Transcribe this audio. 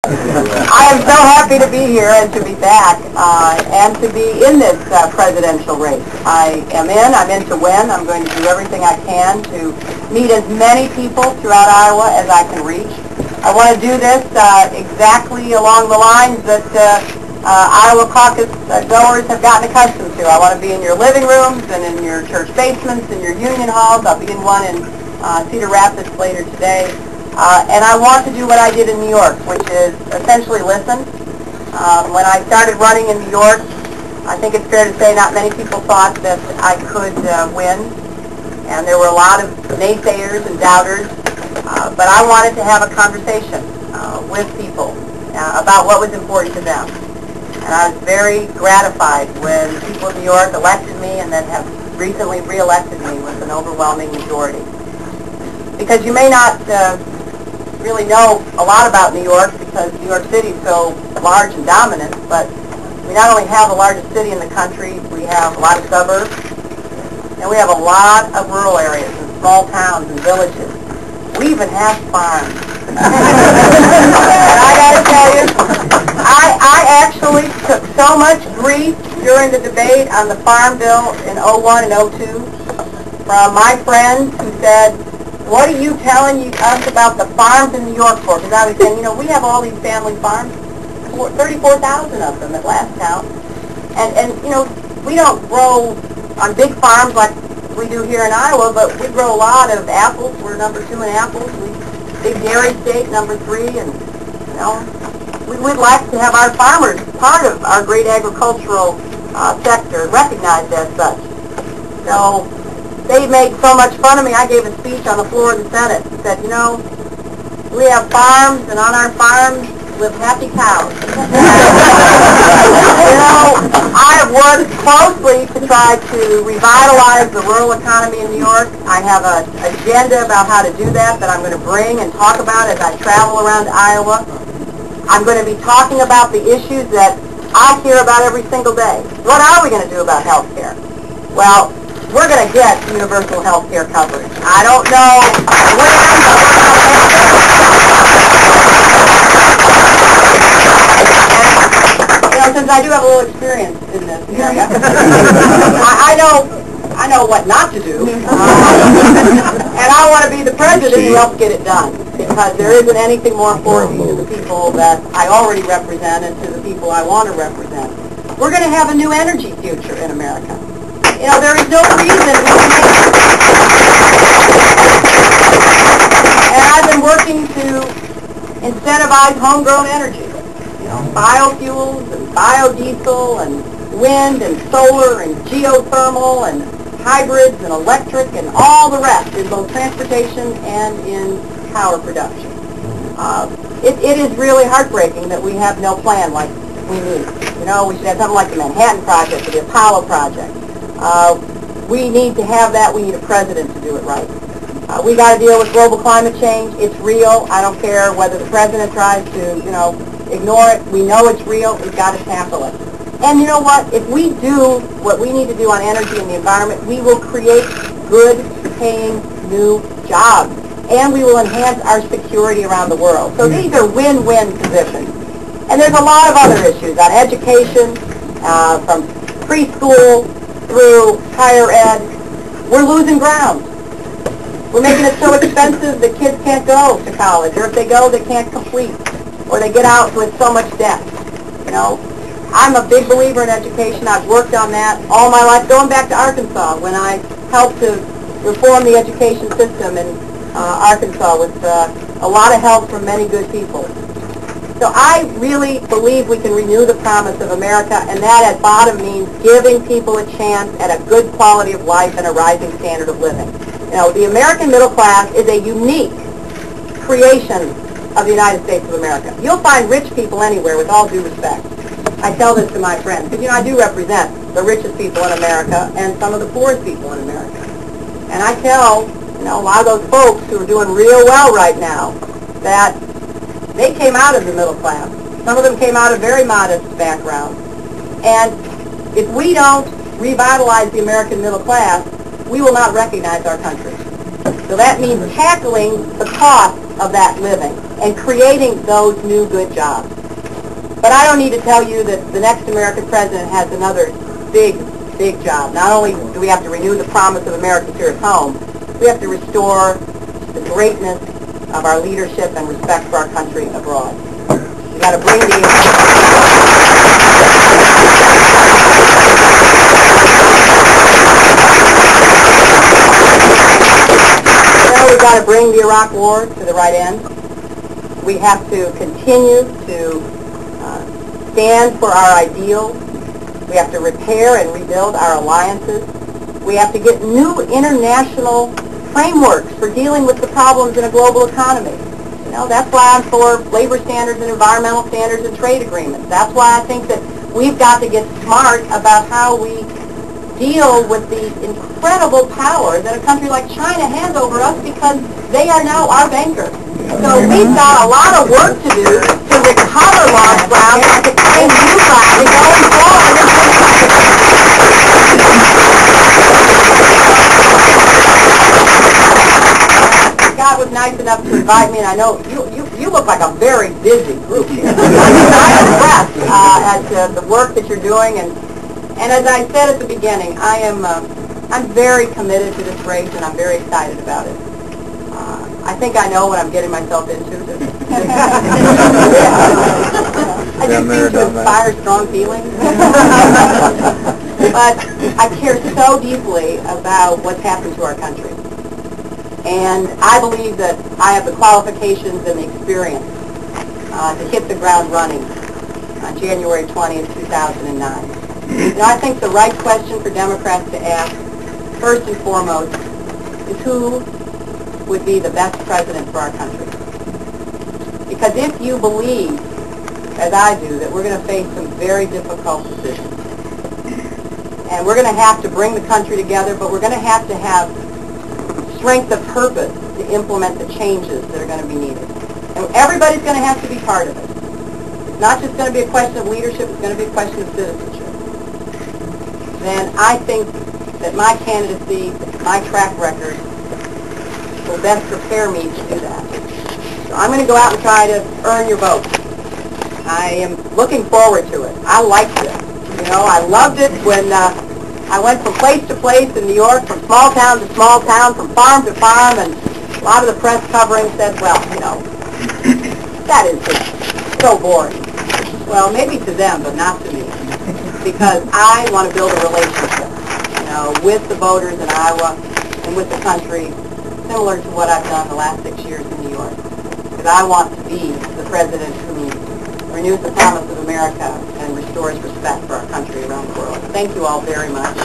I am so happy to be here and to be back and to be in this presidential race. I'm in to win. I'm going to do everything I can to meet as many people throughout Iowa as I can reach. I want to do this exactly along the lines that Iowa caucus goers have gotten accustomed to. I want to be in your living rooms and in your church basements and your union halls. I'll be in one in Cedar Rapids later today. And I want to do what I did in New York, which is essentially listen. When I started running in New York, I think it's fair to say not many people thought that I could win. And there were a lot of naysayers and doubters. But I wanted to have a conversation with people about what was important to them. And I was very gratified when people of New York elected me and then have recently re-elected me with an overwhelming majority. Because you may not really know a lot about New York because New York City is so large and dominant, but we not only have the largest city in the country, we have a lot of suburbs, and we have a lot of rural areas and small towns and villages. We even have farms. And I got to tell you, I actually took so much grief during the debate on the Farm Bill in 01 and 02 from my friends who said, "What are you telling us about the farms in New York for?" Because I was saying, we have all these family farms, 34,000 of them at last count. And we don't grow on big farms like we do here in Iowa, but we grow a lot of apples. We're number 2 in apples. Big dairy state, number 3. And, we'd like to have our farmers part of our great agricultural sector recognized as such. So they made so much fun of me. I gave a speech on the floor of the Senate and said, we have farms, and on our farms live happy cows. I have worked closely to try to revitalize the rural economy in New York. I have an agenda about how to do that I'm going to bring and talk about as I travel around Iowa. I'm going to be talking about the issues that I hear about every single day. What are we going to do about health care? Well, we're going to get universal health care coverage. I don't know when, and, since I do have a little experience in this area, I know what not to do, and I want to be the president who helps get it done, because there isn't anything more important to the people that I already represent and to the people I want to represent. We're going to have a new energy future in America. There is no reason we can't. And I've been working to incentivize homegrown energy. Biofuels and biodiesel and wind and solar and geothermal and hybrids and electric and all the rest in both transportation and in power production. It is really heartbreaking that we have no plan like we need. We should have something like the Manhattan Project or the Apollo Project. We need to have that. We need a president to do it right. We got to deal with global climate change. It's real. I don't care whether the president tries to, ignore it. We know it's real. We've got to tackle it. And you know what? If we do what we need to do on energy and the environment, we will create good, paying new jobs. And we will enhance our security around the world. So these are win-win positions. And there's a lot of other issues on education, from preschool through higher ed. We're losing ground. We're making it so expensive that kids can't go to college, or if they go, they can't complete, or they get out with so much debt. I'm a big believer in education. I've worked on that all my life, going back to Arkansas when I helped to reform the education system in Arkansas with a lot of help from many good people. So I really believe we can renew the promise of America, and that at bottom means giving people a chance at a good quality of life and a rising standard of living. The American middle class is a unique creation of the United States of America. You'll find rich people anywhere, with all due respect. I tell this to my friends, because I do represent the richest people in America and some of the poorest people in America. And I tell, a lot of those folks who are doing real well right now that they came out of the middle class. Some of them came out of very modest backgrounds. And if we don't revitalize the American middle class, we will not recognize our country. So that means tackling the cost of that living and creating those new good jobs. But I don't need to tell you that the next American president has another big job. Not only do we have to renew the promise of Americans here at home, we have to restore the greatness of our leadership and respect for our country abroad. We got to bring the we've got to bring the Iraq War to the right end. We have to continue to stand for our ideals. We have to repair and rebuild our alliances. We have to get new international frameworks for dealing with the problems in a global economy. You know, that's why I'm for labor standards and environmental standards and trade agreements. That's why I think that we've got to get smart about how we deal with the incredible power that a country like China has over us, because they are now our bankers. So we've got a lot of work to do to recover lost ground and to claim new ground going forward. Scott was nice enough to invite me, and I know you look like a very busy group here. I'm impressed at the work that you're doing, and as I said at the beginning, I'm very committed to this race, and I'm very excited about it. I think I know what I'm getting myself into. I just seem to inspire strong feelings. But I care so deeply about what's happened to our country. And I believe that I have the qualifications and the experience to hit the ground running on January 20th, 2009. You know, I think the right question for Democrats to ask, first and foremost, is who would be the best president for our country. Because if you believe, as I do, that we're going to face some very difficult decisions, and we're going to have to bring the country together, but we're going to have strength of purpose to implement the changes that are going to be needed. And everybody's going to have to be part of it. It's not just going to be a question of leadership, it's going to be a question of citizenship. Then I think that my candidacy, my track record, will best prepare me to do that. So I'm going to go out and try to earn your vote. I am looking forward to it. I liked it. You know, I loved it when I went from place to place in New York, from small town to small town, from farm to farm, and a lot of the press covering said, well, you know, that is just so boring. Well, maybe to them, but not to me, because I want to build a relationship, you know, with the voters in Iowa and with the country, similar to what I've done the last 6 years in New York. Because I want to be the president who renews the promise of America and restores respect for our country around the world. Thank you all very much.